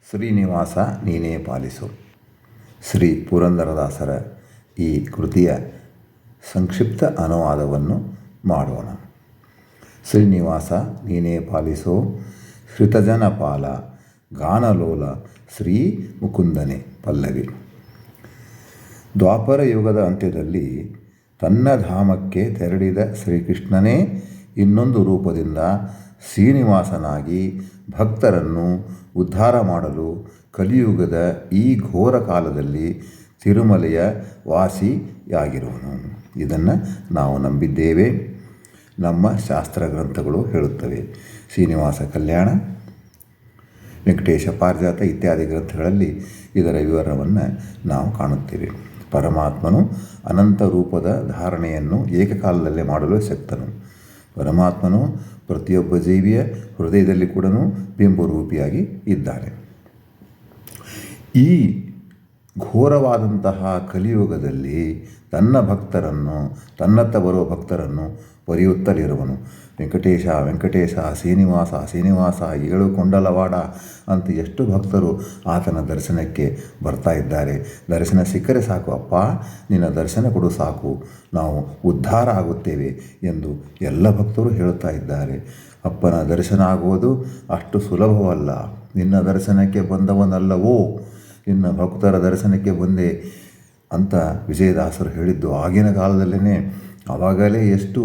ಶ್ರೀನಿವಾಸ ನೀನೇ ಪಾಲಿಸು. ಶ್ರೀ ಪುರಂದರದಾಸರ ಈ ಕೃತಿಯ ಸಂಕ್ಷಿಪ್ತ ಅನುವಾದವನ್ನು ಮಾಡೋಣ. ಶ್ರೀನಿವಾಸ ನೀನೇ ಪಾಲಿಸೋ ಶ್ರಿತಜನ ಪಾಲ ಗಾನಲೋಲ ಶ್ರೀ ಮುಕುಂದನೆ. ಪಲ್ಲವಿ. ದ್ವಾಪರ ಯುಗದ ಅಂತ್ಯದಲ್ಲಿ ತನ್ನ ಧಾಮಕ್ಕೆ ತೆರಳಿದ ಶ್ರೀಕೃಷ್ಣನೇ ಇನ್ನೊಂದು ರೂಪದಿಂದ ಶ್ರೀನಿವಾಸನಾಗಿ ಭಕ್ತರನ್ನು ಉದ್ಧಾರ ಮಾಡಲು ಕಲಿಯುಗದ ಈ ಘೋರ ಕಾಲದಲ್ಲಿ ತಿರುಮಲೆಯ ವಾಸಿಯಾಗಿರುವನು. ಇದನ್ನು ನಾವು ನಂಬಿದ್ದೇವೆ. ನಮ್ಮ ಶಾಸ್ತ್ರ ಗ್ರಂಥಗಳು ಹೇಳುತ್ತವೆ. ಶ್ರೀನಿವಾಸ ಕಲ್ಯಾಣ, ವೆಂಕಟೇಶ ಪಾರಿಜಾತ ಇತ್ಯಾದಿ ಗ್ರಂಥಗಳಲ್ಲಿ ಇದರ ವಿವರವನ್ನು ನಾವು ಕಾಣುತ್ತೇವೆ. ಪರಮಾತ್ಮನು ಅನಂತ ರೂಪದ ಧಾರಣೆಯನ್ನು ಏಕಕಾಲದಲ್ಲೇ ಮಾಡಲು ಶಕ್ತನು. ಪರಮಾತ್ಮನು ಪ್ರತಿಯೊಬ್ಬ ಜೀವಿಯ ಹೃದಯದಲ್ಲಿ ಕೂಡ ಬಿಂಬರೂಪಿಯಾಗಿ ಇದ್ದಾನೆ. ಈ ಘೋರವಾದಂತಹ ಕಲಿಯುಗದಲ್ಲಿ ತನ್ನ ಭಕ್ತರನ್ನು, ತನ್ನತ್ತ ಬರುವ ಭಕ್ತರನ್ನು ಪೊರೆಯುತ್ತಲಿರುವನು. ವೆಂಕಟೇಶ ವೆಂಕಟೇಶ, ಶ್ರೀನಿವಾಸ ಶ್ರೀನಿವಾಸ, ಏಳು ಕೊಂಡಲವಾಡ ಅಂತ ಎಷ್ಟು ಭಕ್ತರು ಆತನ ದರ್ಶನಕ್ಕೆ ಬರ್ತಾ ಇದ್ದಾರೆ. ದರ್ಶನ ಸಿಕ್ಕರೆ ಸಾಕು, ಅಪ್ಪ ನಿನ್ನ ದರ್ಶನ ಕೊಡು ಸಾಕು, ನಾವು ಉದ್ಧಾರ ಆಗುತ್ತೇವೆ ಎಂದು ಎಲ್ಲ ಭಕ್ತರು ಹೇಳುತ್ತಾ ಇದ್ದಾರೆ. ಅಪ್ಪನ ದರ್ಶನ ಆಗುವುದು ಅಷ್ಟು ಸುಲಭವಲ್ಲ. ನಿನ್ನ ದರ್ಶನಕ್ಕೆ ಬಂದವನಲ್ಲವೋ, ನಿನ್ನ ಭಕ್ತರ ದರ್ಶನಕ್ಕೆ ಬಂದೆ ಅಂತ ವಿಜಯದಾಸರು ಹೇಳಿದ್ದು ಆಗಿನ ಕಾಲದಲ್ಲೇ. ಆವಾಗಲೇ ಎಷ್ಟು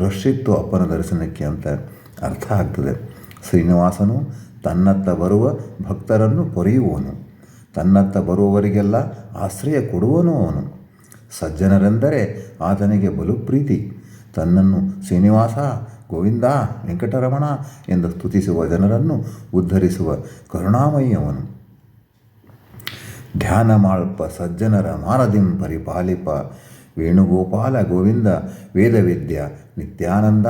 ರಶ್ ಇತ್ತು ಅಪ್ಪನ ದರ್ಶನಕ್ಕೆ ಅಂತ ಅರ್ಥ ಆಗ್ತದೆ. ಶ್ರೀನಿವಾಸನು ತನ್ನತ್ತ ಬರುವ ಭಕ್ತರನ್ನು ಪೊರೆಯುವನು. ತನ್ನತ್ತ ಬರುವವರಿಗೆಲ್ಲ ಆಶ್ರಯ ಕೊಡುವನು ಅವನು. ಸಜ್ಜನರೆಂದರೆ ಆತನಿಗೆ ಬಲು ಪ್ರೀತಿ. ತನ್ನನ್ನು ಶ್ರೀನಿವಾಸ, ಗೋವಿಂದ, ವೆಂಕಟರಮಣ ಎಂದು ಸ್ತುತಿಸುವ ಜನರನ್ನು ಉದ್ಧರಿಸುವ ಕರುಣಾಮಯಿಯವನು. ಧ್ಯಾನ ಮಾಳ್ಪ ಸಜ್ಜನರ ಮಾನದಿಂ ಪರಿಪಾಲಿಪ ವೇಣುಗೋಪಾಲ ಗೋವಿಂದ ವೇದವಿದ್ಯ ನಿತ್ಯಾನಂದ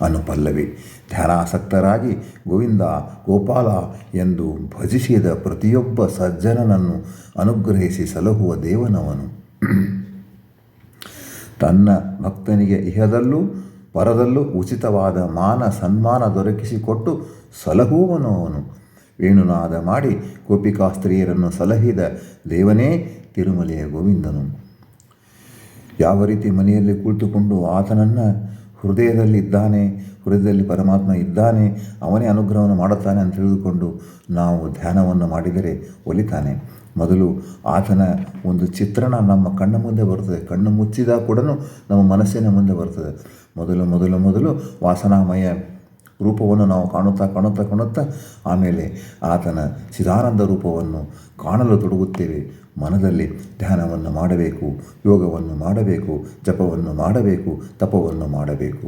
ಅನುಪಲ್ಲವಿ. ಧ್ಯಾನಾಸಕ್ತರಾಗಿ ಗೋವಿಂದ ಗೋಪಾಲ ಎಂದು ಭಜಿಸಿದ ಪ್ರತಿಯೊಬ್ಬ ಸಜ್ಜನನನ್ನು ಅನುಗ್ರಹಿಸಿ ಸಲಹುವ ದೇವನವನು. ತನ್ನ ಭಕ್ತನಿಗೆ ಇಹದಲ್ಲೂ ಪರದಲ್ಲೂ ಉಚಿತವಾದ ಮಾನ ಸನ್ಮಾನ ದೊರಕಿಸಿಕೊಟ್ಟು ಸಲಹುವನು ಅವನು. ವೇಣುನಾದ ಮಾಡಿ ಗೋಪಿಕಾಸ್ತ್ರೀಯರನ್ನು ಸಲಹಿದ ದೇವನೇ ತಿರುಮಲೆಯ ಗೋವಿಂದನು. ಯಾವ ರೀತಿ ಮನೆಯಲ್ಲಿ ಕುಳಿತುಕೊಂಡು ಆತನನ್ನು ಹೃದಯದಲ್ಲಿ ಪರಮಾತ್ಮ ಇದ್ದಾನೆ, ಅವನೇ ಅನುಗ್ರಹವನ್ನು ಮಾಡುತ್ತಾನೆ ಅಂತ ತಿಳಿದುಕೊಂಡು ನಾವು ಧ್ಯಾನವನ್ನು ಮಾಡಿದರೆ ಒಲಿತಾನೆ. ಮೊದಲು ಆತನ ಒಂದು ಚಿತ್ರಣ ನಮ್ಮ ಕಣ್ಣ ಮುಂದೆ ಬರ್ತದೆ. ಕಣ್ಣು ಮುಚ್ಚಿದಾಗ ಕೂಡ ನಮ್ಮ ಮನಸ್ಸಿನ ಮುಂದೆ ಬರ್ತದೆ. ಮೊದಲು ವಾಸನಾಮಯ ರೂಪವನ್ನು ನಾವು ಕಾಣುತ್ತಾ ಆಮೇಲೆ ಆತನ ಚಿದಾನಂದ ರೂಪವನ್ನು ಕಾಣಲು ತೊಡಗುತ್ತೇವೆ. ಮನದಲ್ಲಿ ಧ್ಯಾನವನ್ನು ಮಾಡಬೇಕು, ಯೋಗವನ್ನು ಮಾಡಬೇಕು, ಜಪವನ್ನು ಮಾಡಬೇಕು, ತಪವನ್ನು ಮಾಡಬೇಕು.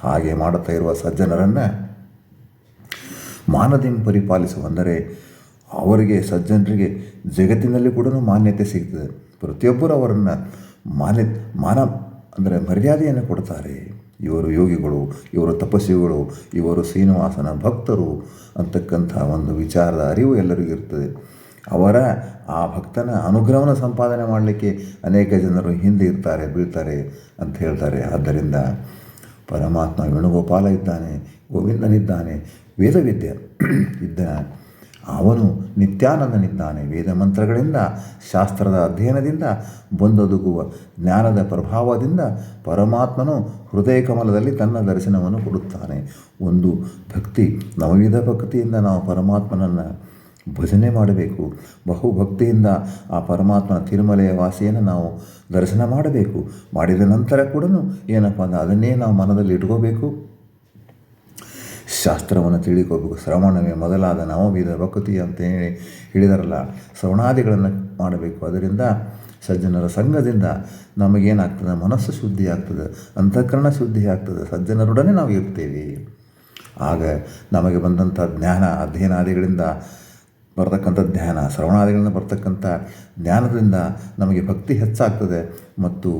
ಹಾಗೆ ಮಾಡುತ್ತಾ ಇರುವ ಸಜ್ಜನರನ್ನು ಮಾನದಿಂ ಪರಿಪಾಲಿಸುವ, ಅಂದರೆ ಅವರಿಗೆ ಸಜ್ಜನರಿಗೆ ಜಗತ್ತಿನಲ್ಲಿ ಕೂಡ ಮಾನ್ಯತೆ ಸಿಗ್ತದೆ. ಪ್ರತಿಯೊಬ್ಬರು ಅವರನ್ನು ಮಾನ ಅಂದರೆ ಮರ್ಯಾದೆಯನ್ನು ಕೊಡ್ತಾರೆ. ಇವರು ಯೋಗಿಗಳು, ಇವರು ತಪಸ್ವಿಗಳು, ಇವರು ಶ್ರೀನಿವಾಸನ ಭಕ್ತರು ಅಂತಕ್ಕಂಥ ಒಂದು ವಿಚಾರದ ಅರಿವು ಎಲ್ಲರಿಗೂ ಇರ್ತದೆ. ಅವರ ಆ ಭಕ್ತನ ಅನುಗ್ರಹವನ್ನು ಸಂಪಾದನೆ ಮಾಡಲಿಕ್ಕೆ ಅನೇಕ ಜನರು ಹಿಂದೆ ಇರ್ತಾರೆ, ಬೀಳ್ತಾರೆ ಅಂತ ಹೇಳ್ತಾರೆ. ಆದ್ದರಿಂದ ಪರಮಾತ್ಮ ವೇಣುಗೋಪಾಲ ಇದ್ದಾನೆ, ಗೋವಿಂದನಿದ್ದಾನೆ, ವೇದವಿದ್ಯೆ ಇದ್ದಾನೆ, ಅವನು ನಿತ್ಯಾನಂದನಿದ್ದಾನೆ. ವೇದ ಮಂತ್ರಗಳಿಂದ, ಶಾಸ್ತ್ರದ ಅಧ್ಯಯನದಿಂದ ಬಂದೊದಗುವ ಜ್ಞಾನದ ಪ್ರಭಾವದಿಂದ ಪರಮಾತ್ಮನು ಹೃದಯ ಕಮಲದಲ್ಲಿ ತನ್ನ ದರ್ಶನವನ್ನು ಕೊಡುತ್ತಾನೆ. ಒಂದು ಭಕ್ತಿ, ನವವಿಧ ಭಕ್ತಿಯಿಂದ ನಾವು ಪರಮಾತ್ಮನನ್ನು ಭಜನೆ ಮಾಡಬೇಕು. ಬಹುಭಕ್ತಿಯಿಂದ ಆ ಪರಮಾತ್ಮನ ತಿರುಮಲೆಯ ವಾಸಿಯನ್ನು ನಾವು ದರ್ಶನ ಮಾಡಬೇಕು. ಮಾಡಿದ ನಂತರ ಕೂಡ ಏನಪ್ಪ ಅಂದರೆ ಅದನ್ನೇ ನಾವು ಮನದಲ್ಲಿ ಇಟ್ಕೋಬೇಕು, ಶಾಸ್ತ್ರವನ್ನು ತಿಳಿಕೋಬೇಕು. ಶ್ರವಣವೇ ಮೊದಲಾದ ನವವಿಧ ಭಕ್ತಿ ಅಂತ ಹೇಳಿದಾರಲ್ಲ, ಶ್ರವಣಾದಿಗಳನ್ನು ಮಾಡಬೇಕು. ಅದರಿಂದ ಸಜ್ಜನರ ಸಂಘದಿಂದ ನಮಗೇನಾಗ್ತದೆ, ಮನಸ್ಸು ಶುದ್ಧಿ ಆಗ್ತದೆ, ಅಂತಃಕರಣ ಶುದ್ಧಿ ಆಗ್ತದೆ. ಸಜ್ಜನರೊಡನೆ ನಾವು ಇರ್ತೇವೆ. ಆಗ ನಮಗೆ ಬಂದಂಥ ಜ್ಞಾನ, ಅಧ್ಯಯನಾದಿಗಳಿಂದ ಬರ್ತಕ್ಕಂಥ ಜ್ಞಾನ, ಶ್ರವಣಾದಿಗಳಿಂದ ಬರ್ತಕ್ಕಂಥ ಜ್ಞಾನದಿಂದ ನಮಗೆ ಭಕ್ತಿ ಹೆಚ್ಚಾಗ್ತದೆ. ಮತ್ತು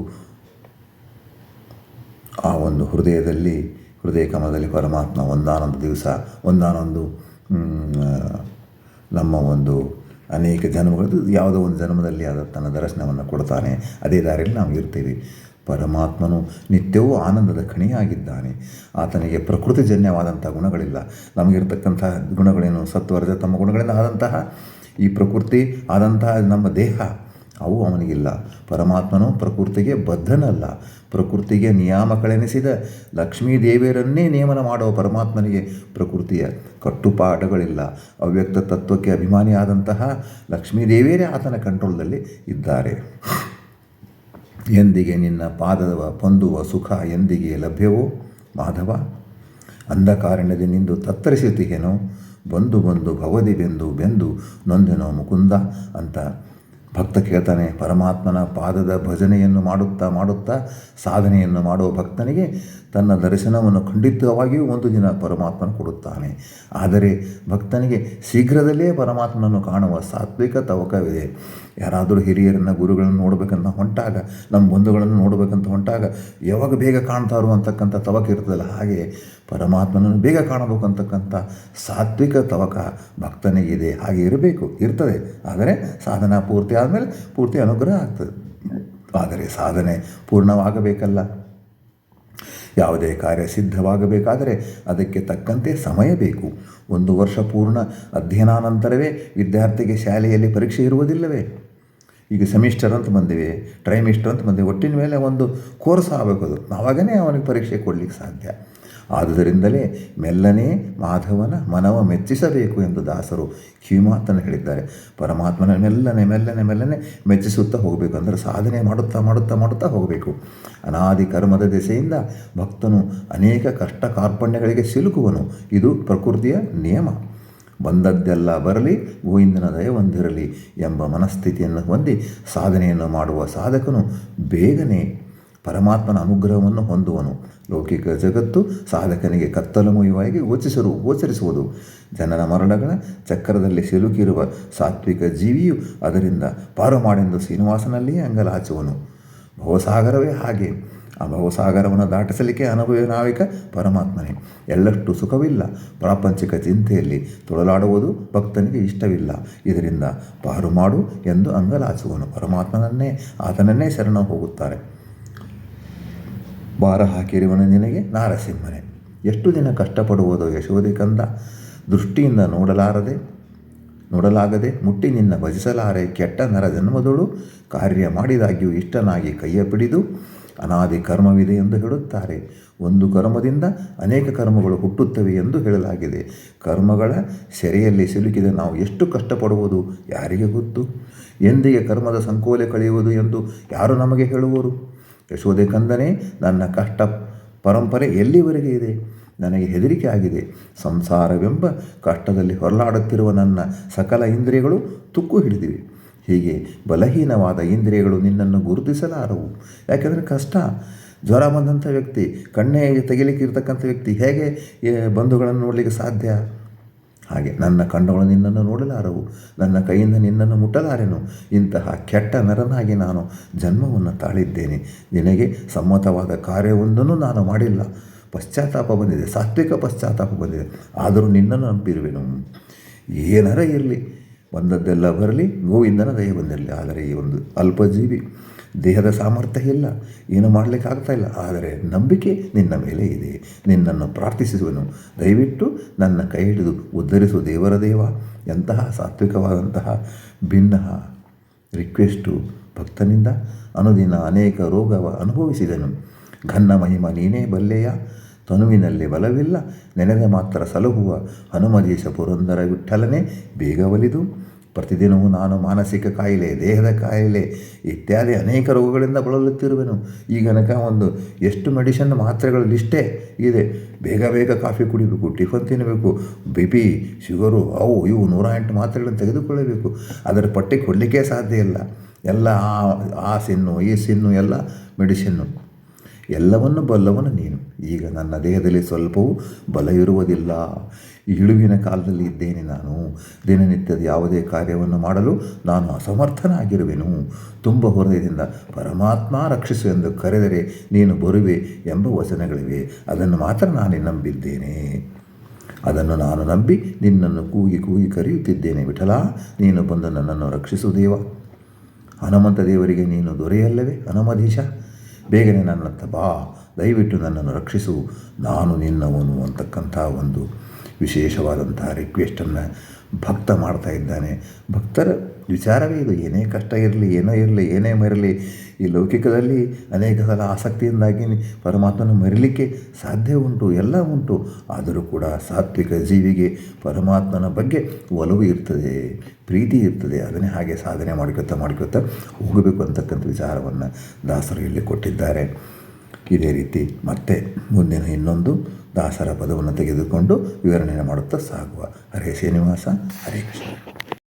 ಆ ಒಂದು ಹೃದಯ ಕಮಲದಲ್ಲಿ ಪರಮಾತ್ಮ ಒಂದಾನೊಂದು ದಿವಸ ನಮ್ಮ ಒಂದು ಅನೇಕ ಜನ್ಮಗಳದ್ದು ಯಾವುದೋ ಒಂದು ಜನ್ಮದಲ್ಲಿ ಆದ ತನ್ನ ದರ್ಶನವನ್ನು ಕೊಡ್ತಾನೆ. ಅದೇ ದಾರಿಯಲ್ಲಿ ನಾವು ಇರ್ತೀವಿ. ಪರಮಾತ್ಮನು ನಿತ್ಯವೂ ಆನಂದದ ಖಣಿಯಾಗಿದ್ದಾನೆ. ಆತನಿಗೆ ಪ್ರಕೃತಿಜನ್ಯವಾದಂಥ ಗುಣಗಳಿಲ್ಲ. ನಮಗಿರ್ತಕ್ಕಂಥ ಗುಣಗಳೇನು ಸತ್ವರ್ಜ ತಮ್ಮ ಗುಣಗಳಿಂದ ಆದಂತಹ ಈ ಪ್ರಕೃತಿ ಆದಂತಹ ನಮ್ಮ ದೇಹ ಅವು ಅವನಿಗಿಲ್ಲ. ಪರಮಾತ್ಮನು ಪ್ರಕೃತಿಗೆ ಬದ್ಧನಲ್ಲ. ಪ್ರಕೃತಿಗೆ ನಿಯಾಮಕಳೆನಿಸಿದ ಲಕ್ಷ್ಮೀದೇವಿಯರನ್ನೇ ನೇಮನ ಮಾಡುವ ಪರಮಾತ್ಮನಿಗೆ ಪ್ರಕೃತಿಯ ಕಟ್ಟುಪಾಡುಗಳಿಲ್ಲ. ಅವ್ಯಕ್ತ ತತ್ವಕ್ಕೆ ಅಭಿಮಾನಿಯಾದಂತಹ ಲಕ್ಷ್ಮೀದೇವಿಯರೇ ಆತನ ಕಂಟ್ರೋಲ್ದಲ್ಲಿ ಇದ್ದಾರೆ. ಎಂದಿಗೆ ನಿನ್ನ ಪಾದವ ಹೊಂದುವ ಸುಖ ಎಂದಿಗೆ ಲಭ್ಯವೋ ಮಾಧವ, ಅಂಧಕಾರಣ್ಯದಿ ನಿಂದು ತತ್ತರಿಸುತ್ತೀಯೇನೋ, ಬಂದು ಬಂದು ಭವದಿ ಬೆಂದು ನೊಂದೆನೋ ಮುಕುಂದ ಅಂತ ಭಕ್ತ ಕೇಳ್ತಾನೆ. ಪರಮಾತ್ಮನ ಪಾದದ ಭಜನೆಯನ್ನು ಮಾಡುತ್ತಾ ಸಾಧನೆಯನ್ನು ಮಾಡುವ ಭಕ್ತನಿಗೆ ತನ್ನ ದರ್ಶನವನ್ನು ಖಂಡಿತವಾಗಿಯೂ ಒಂದು ದಿನ ಪರಮಾತ್ಮನ ಕೊಡುತ್ತಾನೆ. ಆದರೆ ಭಕ್ತನಿಗೆ ಶೀಘ್ರದಲ್ಲೇ ಪರಮಾತ್ಮನನ್ನು ಕಾಣುವ ಸಾತ್ವಿಕ ತವಕವಿದೆ. ಯಾರಾದರೂ ಹಿರಿಯರನ್ನು ಗುರುಗಳನ್ನು ನೋಡಬೇಕಂತ ಹೊಂಟಾಗ, ನಮ್ಮ ಬಂಧುಗಳನ್ನು ನೋಡಬೇಕಂತ ಹೊಂಟಾಗ ಯಾವಾಗ ಬೇಗ ಕಾಣ್ತಾರೋ ಅಂತಕ್ಕಂಥ ತವಕ ಇರ್ತದಲ್ಲ, ಹಾಗೆ ಪರಮಾತ್ಮನನ್ನು ಬೇಗ ಕಾಣಬೇಕು ಅಂತಕ್ಕಂಥ ಸಾತ್ವಿಕ ತವಕ ಭಕ್ತನಿಗಿದೆ. ಹಾಗೆ ಇರ್ತದೆ. ಆದರೆ ಸಾಧನಾ ಪೂರ್ತಿ ಆದಮೇಲೆ ಪೂರ್ತಿ ಅನುಗ್ರಹ ಆಗ್ತದೆ. ಆದರೆ ಸಾಧನೆ ಪೂರ್ಣವಾಗಬೇಕಲ್ಲ. ಯಾವುದೇ ಕಾರ್ಯ ಸಿದ್ಧವಾಗಬೇಕಾದರೆ ಅದಕ್ಕೆ ತಕ್ಕಂತೆ ಸಮಯ ಬೇಕು. 1 ವರ್ಷ ಪೂರ್ಣ ಅಧ್ಯಯನಾನಂತರವೇ ವಿದ್ಯಾರ್ಥಿಗೆ ಶಾಲೆಯಲ್ಲಿ ಪರೀಕ್ಷೆ ಇರುವುದಿಲ್ಲವೇ? ಈಗ ಸೆಮಿಸ್ಟರ್ ಅಂತ ಬಂದಿವೆ, ಟ್ರೈಮಿಸ್ಟರ್ ಅಂತ ಬಂದಿವೆ. ಒಟ್ಟಿನ ಮೇಲೆ ಒಂದು ಕೋರ್ಸ್ ಆಗಬೇಕು. ಅದು ಆವಾಗನೇ ಅವನಿಗೆ ಪರೀಕ್ಷೆ ಕೊಡಲಿಕ್ಕೆ ಸಾಧ್ಯ. ಆದುದರಿಂದಲೇ ಮೆಲ್ಲನೆ ಮಾಧವನ ಮನವ ಮೆಚ್ಚಿಸಬೇಕು ಎಂದು ದಾಸರು ಕಿವಿಮಾತನ್ನು ಹೇಳಿದ್ದಾರೆ. ಪರಮಾತ್ಮನ ಮೆಲ್ಲನೆ ಮೆಚ್ಚಿಸುತ್ತಾ ಹೋಗಬೇಕು. ಅಂದರೆ ಸಾಧನೆ ಮಾಡುತ್ತಾ ಹೋಗಬೇಕು. ಅನಾದಿ ಕರ್ಮದ ದೆಸೆಯಿಂದ ಭಕ್ತನು ಅನೇಕ ಕಷ್ಟ ಕಾರ್ಪಣ್ಯಗಳಿಗೆ ಸಿಲುಕುವನು. ಇದು ಪ್ರಕೃತಿಯ ನಿಯಮ. ಬಂದದ್ದೆಲ್ಲ ಬರಲಿ, ಗೋವಿಂದನ ದಯ ಹೊಂದಿರಲಿ ಎಂಬ ಮನಸ್ಥಿತಿಯನ್ನು ಹೊಂದಿ ಸಾಧನೆಯನ್ನು ಮಾಡುವ ಸಾಧಕನು ಬೇಗನೆ ಪರಮಾತ್ಮನ ಅನುಗ್ರಹವನ್ನು ಹೊಂದುವನು. ಲೌಕಿಕ ಜಗತ್ತು ಸಾಧಕನಿಗೆ ಕತ್ತಲಮಯವಾಗಿ ಗೋಚರಿಸುವುದು. ಜನನ ಮರಣಗಳ ಚಕ್ರದಲ್ಲಿ ಸಿಲುಕಿರುವ ಸಾತ್ವಿಕ ಜೀವಿಯು ಅದರಿಂದ ಪಾರು ಮಾಡೆಂದು ಶ್ರೀನಿವಾಸನಲ್ಲಿಯೇ ಅಂಗಲಾಚುವನು. ಭವಸಾಗರವೇ ಹಾಗೆ. ಆ ಭವಸಾಗರವನ್ನು ದಾಟಿಸಲಿಕ್ಕೆ ಅನುಭವಿ ನಾವಿಕ ಪರಮಾತ್ಮನೇ. ಎಳ್ಳಷ್ಟು ಸುಖವಿಲ್ಲ ಪ್ರಾಪಂಚಿಕ ಚಿಂತೆಯಲ್ಲಿ ತೊಳಲಾಡುವುದು ಭಕ್ತನಿಗೆ ಇಷ್ಟವಿಲ್ಲ. ಇದರಿಂದ ಪಾರು ಮಾಡು ಎಂದು ಅಂಗಲಾಚುವನು. ಆತನನ್ನೇ ಶರಣ ಹೋಗುತ್ತಾರೆ. ಭಾರ ಹಾಕಿರುವನು ನಿನಗೆ ನಾರಸಿಂಹನೇ. ಎಷ್ಟು ದಿನ ಕಷ್ಟಪಡುವುದೋ ಯಶೋದೆ ಕಂದ, ದೃಷ್ಟಿಯಿಂದ ನೋಡಲಾಗದೆ ಮುಟ್ಟಿ ನಿನ್ನ ಭಜಿಸಲಾರೆ. ಕೆಟ್ಟ ನರ ಜನ್ಮದೊಳು ಕಾರ್ಯ ಮಾಡಿದಾಗ್ಯೂ ಇಷ್ಟನಾಗಿ ಕೈಯ ಪಿಡಿದು ಅನಾದಿ ಕರ್ಮವಿದೆ ಎಂದು ಹೇಳುತ್ತಾರೆ. ಒಂದು ಕರ್ಮದಿಂದ ಅನೇಕ ಕರ್ಮಗಳು ಹುಟ್ಟುತ್ತವೆ ಎಂದು ಹೇಳಲಾಗಿದೆ. ಕರ್ಮಗಳ ಸೆರೆಯಲ್ಲಿ ಸಿಲುಕಿದ ನಾವು ಎಷ್ಟು ಕಷ್ಟಪಡುವುದು ಯಾರಿಗೆ ಗೊತ್ತು? ಎಂದಿಗೆ ಕರ್ಮದ ಸಂಕೋಲೆ ಕಳೆಯುವುದು ಎಂದು ಯಾರು ನಮಗೆ ಹೇಳುವರು? ಯಶೋದೆ ಕಂದನೇ, ನನ್ನ ಕಷ್ಟ ಪರಂಪರೆ ಎಲ್ಲಿವರೆಗೆ ಇದೆ? ನನಗೆ ಹೆದರಿಕೆ ಆಗಿದೆ. ಸಂಸಾರವೆಂಬ ಕಷ್ಟದಲ್ಲಿ ಹೊರಲಾಡುತ್ತಿರುವ ನನ್ನ ಸಕಲ ಇಂದ್ರಿಯಗಳು ತುಕ್ಕು ಹಿಡಿದಿವೆ. ಹೀಗೆ ಬಲಹೀನವಾದ ಇಂದ್ರಿಯಗಳು ನಿನ್ನನ್ನು ಗುರುತಿಸಲಾರವು. ಯಾಕೆಂದರೆ ಕಷ್ಟ. ಜ್ವರ ಬಂದಂಥ ವ್ಯಕ್ತಿ, ಕಣ್ಣೇ ತೆಗಿಲಿಕ್ಕೆ ಇರ್ತಕ್ಕಂಥ ವ್ಯಕ್ತಿ ಹೇಗೆ ಬಂಧುಗಳನ್ನು ನೋಡಲಿಕ್ಕೆ ಸಾಧ್ಯ? ಹಾಗೆ ನನ್ನ ಕಣ್ಣುಗಳು ನಿನ್ನನ್ನು ನೋಡಲಾರವು, ನನ್ನ ಕೈಯಿಂದ ನಿನ್ನನ್ನು ಮುಟ್ಟಲಾರೆನು. ಇಂತಹ ಕೆಟ್ಟ ನರನಾಗಿ ನಾನು ಜನ್ಮವನ್ನು ತಾಳಿದ್ದೇನೆ. ನಿನಗೆ ಸಮ್ಮತವಾದ ಕಾರ್ಯವೊಂದನ್ನು ನಾನು ಮಾಡಿಲ್ಲ. ಪಶ್ಚಾತ್ತಾಪ ಬಂದಿದೆ, ಸಾತ್ವಿಕ ಪಶ್ಚಾತ್ತಾಪ ಬಂದಿದೆ. ಆದರೂ ನಿನ್ನನ್ನು ನಂಬಿರುವೆನು. ಏನಾರ ಇರಲಿ, ಬಂದದ್ದೆಲ್ಲ ಬರಲಿ, ಗೋವಿಂದನ ದಯ ಬಂದಿರಲಿ. ಆದರೆ ಈ ಒಂದು ಅಲ್ಪಜೀವಿ, ದೇಹದ ಸಾಮರ್ಥ್ಯ ಇಲ್ಲ, ಏನು ಮಾಡಲಿಕ್ಕೆ ಆಗ್ತಾಯಿಲ್ಲ. ಆದರೆ ನಂಬಿಕೆ ನಿನ್ನ ಮೇಲೆ ಇದೆ. ನಿನ್ನನ್ನು ಪ್ರಾರ್ಥಿಸುವೆನು. ದಯವಿಟ್ಟು ನನ್ನ ಕೈ ಹಿಡಿದು ಉದ್ಧರಿಸು ದೇವರ ದೇವ. ಎಂತಹ ಸಾತ್ವಿಕವಾದಂತಹ ಭಿನ್ನ ರಿಕ್ವೆಸ್ಟು ಭಕ್ತನಿಂದ. ಅನುದಿನ ಅನೇಕ ರೋಗವ ಅನುಭವಿಸಿದನು. ಘನ್ನ ಮಹಿಮ ನೀನೇ ಬಲ್ಲೆಯ, ತನುವಿನಲ್ಲಿ ಬಲವಿಲ್ಲ, ನೆನೆದ ಮಾತ್ರ ಸಲಹುವ ಹನುಮದೇಶ ಪುರಂದರ ವಿಠಲನೆ ಬೇಗ ಒಲಿದು. ಪ್ರತಿದಿನವೂ ನಾನು ಮಾನಸಿಕ ಕಾಯಿಲೆ, ದೇಹದ ಕಾಯಿಲೆ ಇತ್ಯಾದಿ ಅನೇಕ ರೋಗಗಳಿಂದ ಬಳಲುತ್ತಿರುವೆನು. ಈಗನಕ ಒಂದು ಎಷ್ಟು ಮೆಡಿಷನ್ ಮಾತ್ರೆಗಳ ಲಿಸ್ಟೇ ಇದೆ. ಬೇಗ ಕಾಫಿ ಕುಡಿಬೇಕು, ಟಿಫನ್ ತಿನ್ನಬೇಕು, BP, ಶುಗರು, ಅವು ಇವು 108 ಮಾತ್ರೆಗಳನ್ನು ತೆಗೆದುಕೊಳ್ಳಬೇಕು. ಅದರ ಪಟ್ಟಿ ಕೊಡಲಿಕ್ಕೆ ಸಾಧ್ಯ ಇಲ್ಲ. ಎಲ್ಲ ಆ ಸಿನ್ನು ಈ ಸಿನ್ನು ಎಲ್ಲ ಮೆಡಿಸಿನ್ನು. ಎಲ್ಲವನ್ನು ಬಲ್ಲವನು ನೀನು. ಈಗ ನನ್ನ ದೇಹದಲ್ಲಿ ಸ್ವಲ್ಪವೂ ಬಲ ಇರುವುದಿಲ್ಲ. ಇಳುವಿನ ಕಾಲದಲ್ಲಿ ಇದ್ದೇನೆ ನಾನು. ದಿನನಿತ್ಯದ ಯಾವುದೇ ಕಾರ್ಯವನ್ನು ಮಾಡಲು ನಾನು ಅಸಮರ್ಥನಾಗಿರುವೆನು. ತುಂಬ ಹೃದಯದಿಂದ ಪರಮಾತ್ಮ ರಕ್ಷಿಸು ಎಂದು ಕರೆದರೆ ನೀನು ಬರುವೆ ಎಂಬ ವಚನಗಳಿವೆ. ಅದನ್ನು ಮಾತ್ರ ನಾನು ನಂಬಿದ್ದೇನೆ. ಅದನ್ನು ನಾನು ನಂಬಿ ನಿನ್ನನ್ನು ಕೂಗಿ ಕರೆಯುತ್ತಿದ್ದೇನೆ. ವಿಠಲ, ನೀನು ಬಂದು ನನ್ನನ್ನು ರಕ್ಷಿಸು ದೇವ. ಹನುಮಂತ ದೇವರಿಗೆ ನೀನು ದೊರೆಯಲ್ಲವೇ ಹನುಮಧೀಶ? ಬೇಗನೆ ನನ್ನತ್ತ ಬಾ, ದಯವಿಟ್ಟು ನನ್ನನ್ನು ರಕ್ಷಿಸು, ನಾನು ನಿನ್ನವನು ಅಂತಕ್ಕಂಥ ಒಂದು ವಿಶೇಷವಾದಂತಹ ರಿಕ್ವೆಸ್ಟನ್ನು ಭಕ್ತ ಮಾಡ್ತಾ ಇದ್ದಾನೆ. ಭಕ್ತರ ವಿಚಾರವೇ ಇದು. ಏನೇ ಕಷ್ಟ ಇರಲಿ, ಏನೋ ಇರಲಿ, ಏನೇ ಮರಲಿ, ಈ ಲೌಕಿಕದಲ್ಲಿ ಅನೇಕ ಸಲ ಆಸಕ್ತಿಯಿಂದಾಗಿ ಪರಮಾತ್ಮನ ಮರಿಲಿಕ್ಕೆ ಸಾಧ್ಯ ಉಂಟು, ಎಲ್ಲ ಉಂಟು. ಆದರೂ ಕೂಡ ಸಾತ್ವಿಕ ಜೀವಿಗೆ ಪರಮಾತ್ಮನ ಬಗ್ಗೆ ಒಲವು ಇರ್ತದೆ, ಪ್ರೀತಿ ಇರ್ತದೆ. ಅದನ್ನೇ ಹಾಗೆ ಸಾಧನೆ ಮಾಡ್ಕೊತಾ ಹೋಗಬೇಕು ಅಂತಕ್ಕಂಥ ವಿಚಾರವನ್ನು ದಾಸರು ಇಲ್ಲಿ ಕೊಟ್ಟಿದ್ದಾರೆ. ಇದೇ ರೀತಿ ಮತ್ತೆ ಮುಂದಿನ ಇನ್ನೊಂದು ದಾಸರ ಪದವನ್ನು ತೆಗೆದುಕೊಂಡು ವಿವರಣೆಯನ್ನು ಮಾಡುತ್ತಾ ಸಾಗುವ. ಹರೇ ಶ್ರೀನಿವಾಸ, ಹರೇ ಕೃಷ್ಣ.